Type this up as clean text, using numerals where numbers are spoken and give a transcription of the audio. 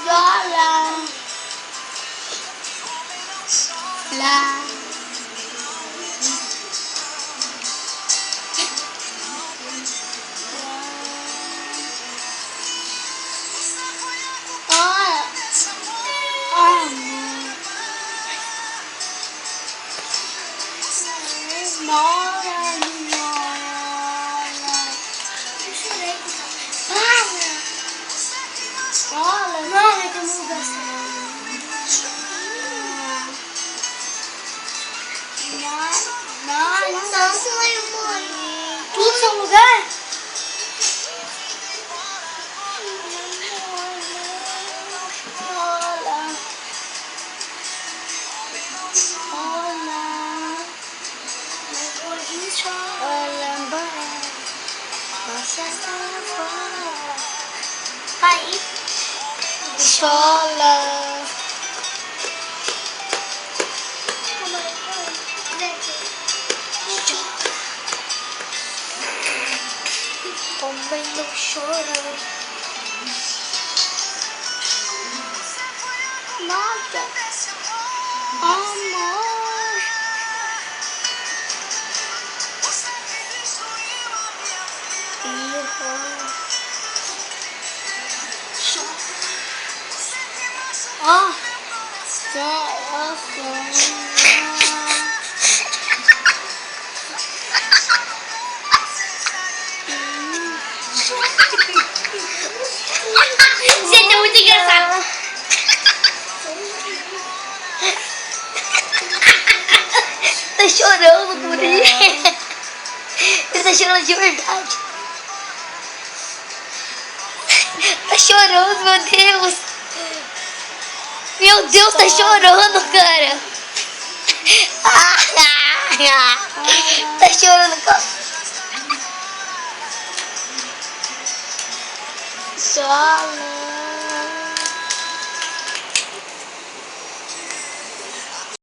Jola. La. Tudo no seu lugar? Aí. Chola. Também não chora. Nada. Amor. Ah, gente, é muito engraçado. Tá chorando, Guri. Ele tá chorando de verdade. Tá chorando, meu Deus. Meu Deus, tá chorando, cara. Tá chorando, cara. Chola.